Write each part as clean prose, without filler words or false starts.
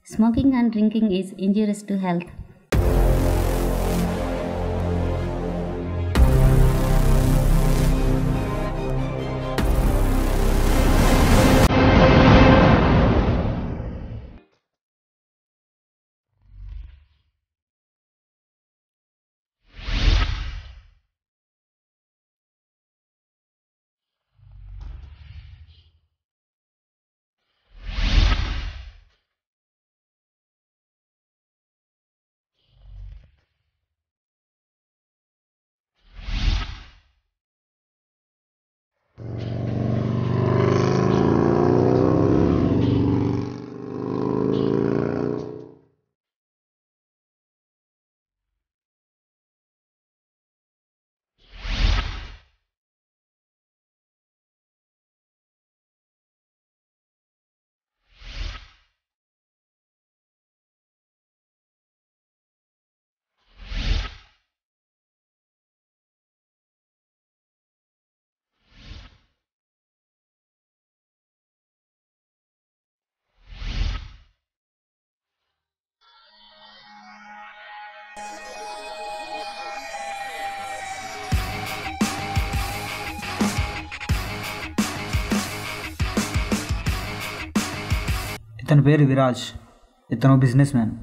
Smoking and drinking is injurious to health. ఇతని పేరు విరాజ్. ఇతను బిజినెస్ మ్యాన్.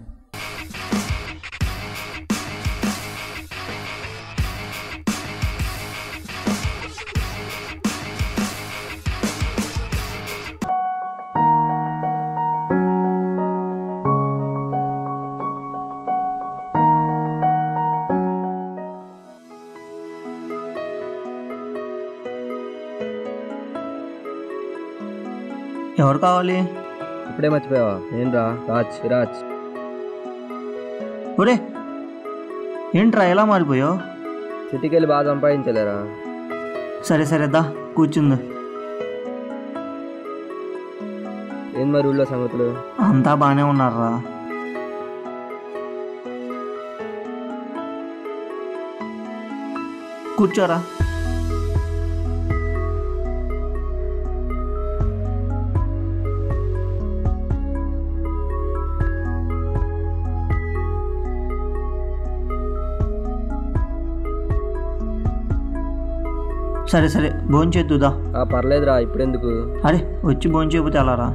ఎవరు కావాలి? ఇప్పుడే మర్చిపోయావా? ఏంట్రా? విరాజ్. ఒరే ఏంట్రా ఎలా మారిపోయావు? సిటీకి వెళ్ళి బాగా సంపాదించలేరా? సరే సరే దా కూర్చుంది. ఏం మరి ఊళ్ళో సంగతులు? అంతా బాగానే ఉన్నారా? కూర్చోరా. సరే సరే భోంచేద్దుదా. పర్లేదురా, ఇప్పుడెందుకు? అరే వచ్చి భోంచేయకపోతే అలా రా.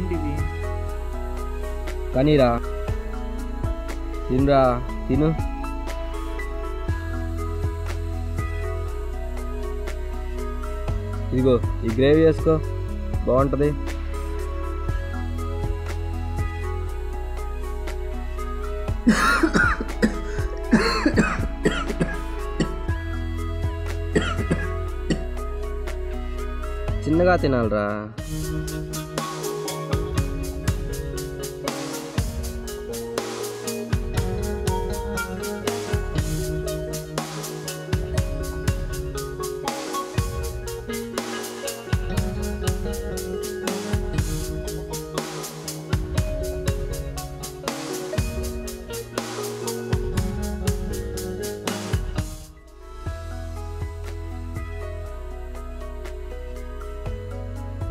ఏంటిది? కానీరా తినురా తిను. ఇదిగో ఈ గ్రేవీ వేసుకో, బాగుంటుంది. చిన్నగా తినాలిరా.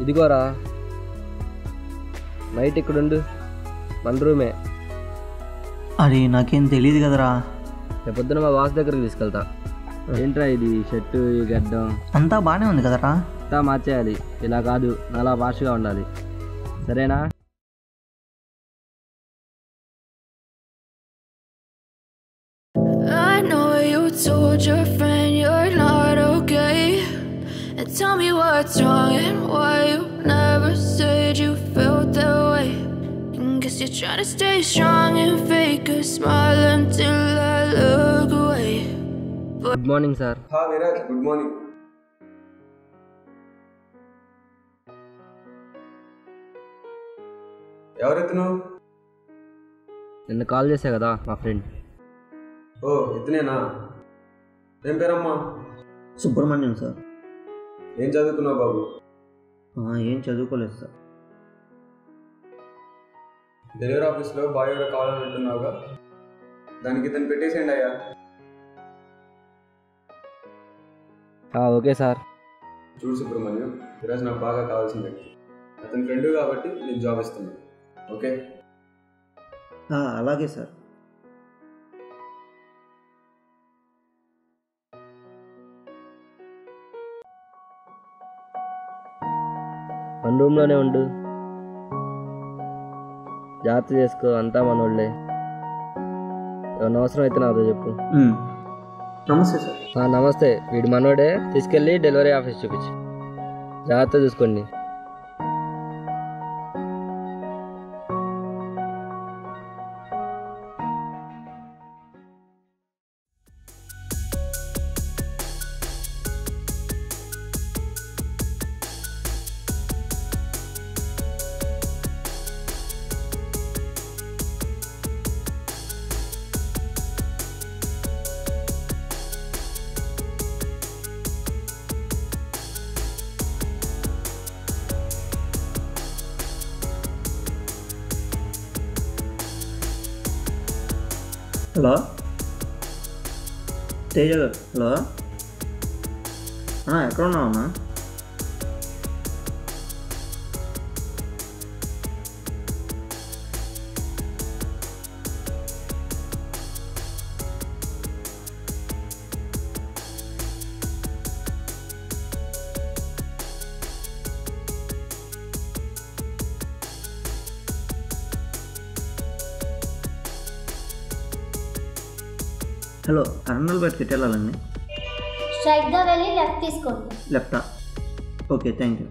ఇదిగోరా, నైట్ ఇక్కడుండు, మన రూమే. అది నాకేం తెలియదు కదరా. రేపొద్దున మా బాస్ దగ్గరికి తీసుకెళ్తా. ఏంట్రా ఇది షర్టు, ఈ గడ్డం అంతా బాగానే ఉంది కదరా. అంతా మార్చేయాలి, ఇలా కాదు, నాలా భాషగా ఉండాలి, సరేనా? I know you told your friend you're not okay, and tell me what's wrong and why you never said you felt that way. And guess you're trying to stay strong and fake a smile until I look away. Good morning sir. Viraj, good morning. ఎవరెత్తును? నిన్న call చేశా కదా, మా friend. ఓ ఇతనేనా? ఏం పేరమ్మా? Subrahmanyam sir. ఏం చదువుకున్నావు బాబు? ఏం చదువుకోలేదు సార్. డెలివరీ ఆఫీస్లో బాయ్ ఎవరో కావాలని అంటున్నావుగా, దానికి ఇతను పెట్టేసేయండి అయ్యా. Okay sir. చూడు సుబ్రహ్మణ్యం, ఈరోజు నాకు బాగా కావాల్సిన వ్యక్తి, అతని ఫ్రెండ్ కాబట్టి నీకు జాబ్ ఇస్తున్నాను. ఓకే? అలాగే సార్. మన రూమ్లోనే ఉండు, జాగ్రత్త చేసుకో, అంతా మనోళ్ళే. ఏమన్నా అవసరం అయితే నాతో చెప్పు. నమస్తే సార్. నమస్తే. వీడు మనోడే, తీసుకెళ్ళి డెలివరీ ఆఫీస్ చూపించు, జాగ్రత్త చూసుకోండి. హలో తేజ గారు. హలో ఎక్కడ ఉన్నావు అన్నా? హలో, కర్నూలు బయటకి వెళ్ళాలండి. స్ట్రైట్గా వెళ్ళి లెఫ్ట్ తీసుకోండి. లెఫ్టా? Okay, thank you.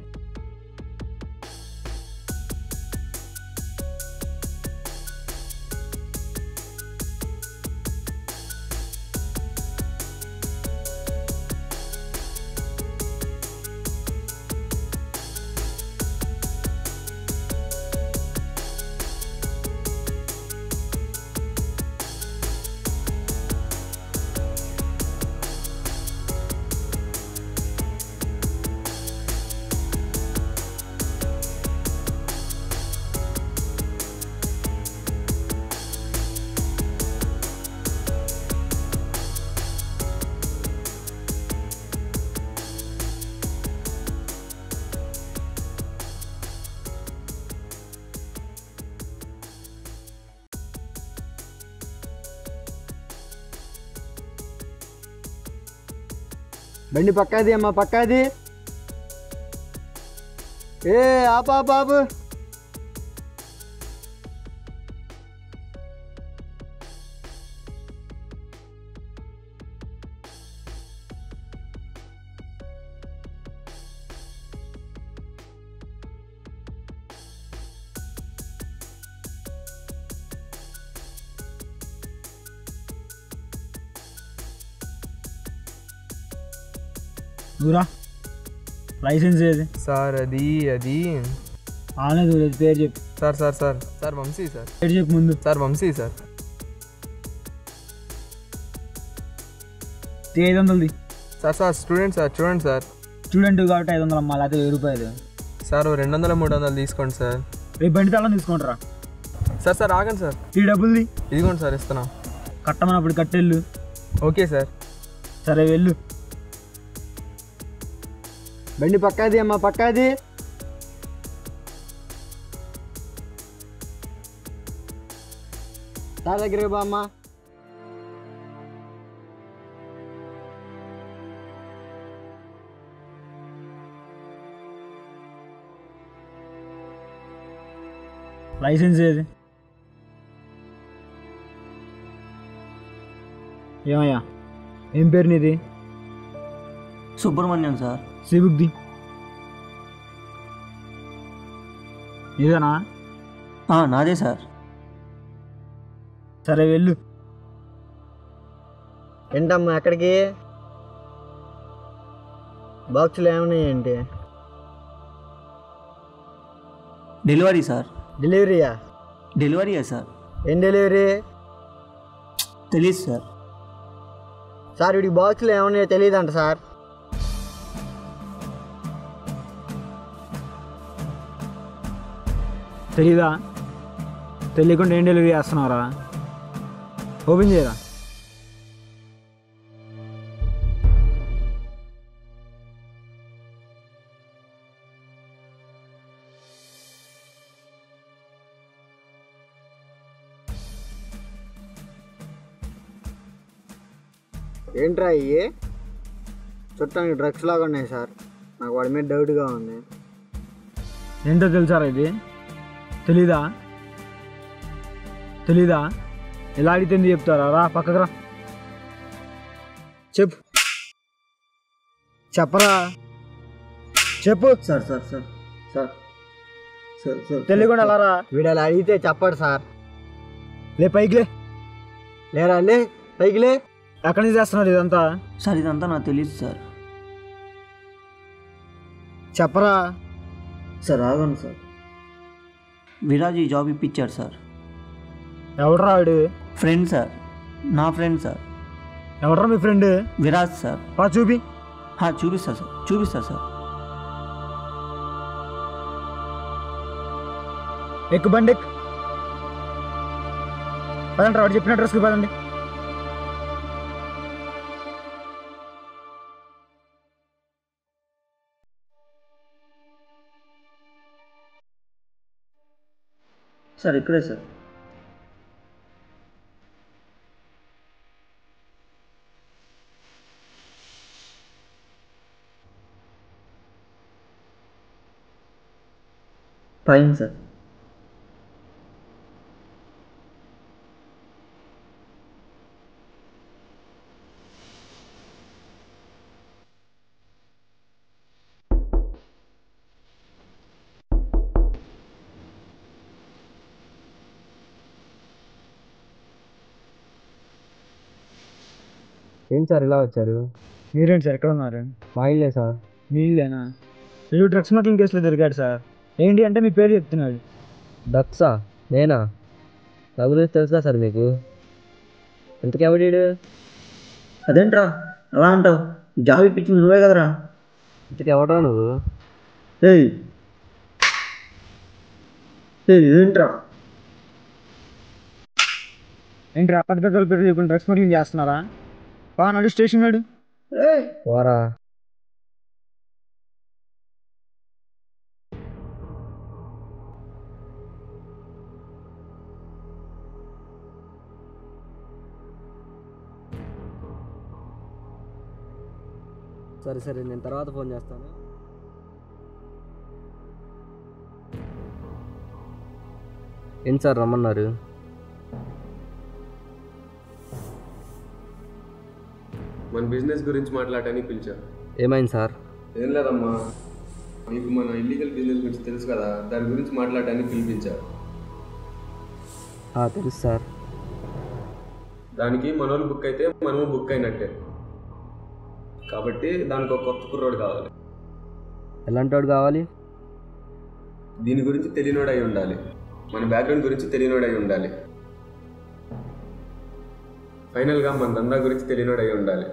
బండి పక్కాది అమ్మా, పక్కాది. ఏ ఆపు. నువ్వురా లైసెన్స్ ఏది సార్ అది ఆలేదు పేరు చెప్పు సార్ వంశీ సార్. పేరు చెప్పు ముందు. Sir Vamshi sir. 500ది సార్ స్టూడెంట్ సార్. చూడండి సార్. స్టూడెంట్ కాబట్టి 500 అమ్మా, లేకపోతే 1000 రూపాయలు. సార్ 200 300 తీసుకోండి సార్. రేపు బండి తాళం తీసుకుంటారా? సార్ ఆగండి సార్. ఈ డబ్బుల్ది ఇదిగోండి సార్, ఇస్తున్నా. కట్టమన్నప్పుడు కట్టెళ్ళు. Okay sir. సరే వెళ్ళు. బండి పక్కది అమ్మా, పక్కది. సార్ దగ్గర బా అమ్మా. లైసెన్స్ ఏది? ఏమయ్యా ఏం పేరు నీది? సుబ్రహ్మణ్యం సార్. సిబుక్ది ఇదేనా? నాదే సార్. సరే వెళ్ళు. ఏంటమ్మా ఎక్కడికి? బాక్సులు ఏమన్నాయి ఏంటి? Delivery sir. డెలివరీయా సార్. ఏం డెలివరీ? తెలీదు సార్. సార్ వీడికి బాక్సులు ఏమన్నాయో తెలియదంట సార్. తెలీదా? తెలియకుండా ఏం డెలివరీ చేస్తున్నారా? ఓపెన్ చేయరా. ఏంట్రా ఇవి? చుట్టానికి డ్రగ్స్ లాగా ఉన్నాయి సార్. నాకు వాడి మీద డౌట్గా ఉంది. ఏంటో తెలుసారా ఇది? తెలీదా? ఎలా అడిగితే ఎందుకు చెప్తారా? రా పక్కకు రా. చెప్పరా. చెప్పు. Sir sir sir sir sir sir తెలియకుండా ఎలా రా? వీడు అలా అడిగితే చెప్పడు సార్. లే పైకి లేరా లే పైకి లే. ఎక్కడి నుంచి చేస్తున్నారు ఇదంతా? సార్ ఇదంతా నాకు తెలియదు సార్. చెప్పరా. సార్ ఆగండి సార్. విరాజ్ ఈ జాబ్ ఇప్పించాడు సార్. ఎవడరా వాడు? Friend sir. నా ఫ్రెండ్ సార్. ఎవడరా మీ ఫ్రెండ్? విరాజ్ సార్. చూపి. చూపిస్తా సార్. ఎక్కు బండి ఎక్కు. పదండి వాడు చెప్పిన అడ్రస్కి పదండి. సార్ ఇక్కడే సార్. పైన సార్. ఏంటి సార్ ఇలా వచ్చారు? మీరేంటి సార్ ఎక్కడ ఉన్నారు? మా ఇల్లే సార్. మీ ఇల్లేనా? వీడు డ్రగ్స్ స్మగ్లింగ్ కేసులో దొరికాడు సార్. ఏంటి అంటే మీ పేరు చెప్తున్నాడు. డ్రగ్సా? నేనా? నా గురించి తెలుసా సార్ మీకు? ఎంతకెవడీడు? అదేంట్రా అలా అంటావు? జాబ్ ఇప్పించింది నువ్వే కదరా. ఇంతకెవడరా నువ్వు? ఇదేంట్రా? ఏంటి అప్పటి పేరు చెప్పిన డ్రగ్స్ స్మగ్లింగ్ చేస్తున్నారా? నడు స్టేషన్ నాడు. వారా సరే నేను తర్వాత ఫోన్ చేస్తాను. ఏంటి సార్ రమ్మన్నారు? మన బిజినెస్ గురించి మాట్లాడటానికి పిలిచారు. ఏమైంది సార్? ఏం లేదమ్మా, మీకు మన ఇల్లీగల్ బిజినెస్ గురించి తెలుసు కదా, దాని గురించి మాట్లాడటానికి పిలిపించారు. తెలుసు సార్. దానికి మనోళ్ళు బుక్ అయితే మనము బుక్ అయినట్టే. కాబట్టి దానికి ఒక కొత్త కుర్రోడు కావాలి. ఎలాంటి వాడు కావాలి? దీని గురించి తెలియనోడు అయి ఉండాలి, మన బ్యాక్గ్రౌండ్ గురించి తెలియనోడు అయి ఉండాలి, ఫైనల్గా మన దందా గురించి తెలియనోడు అయి ఉండాలి.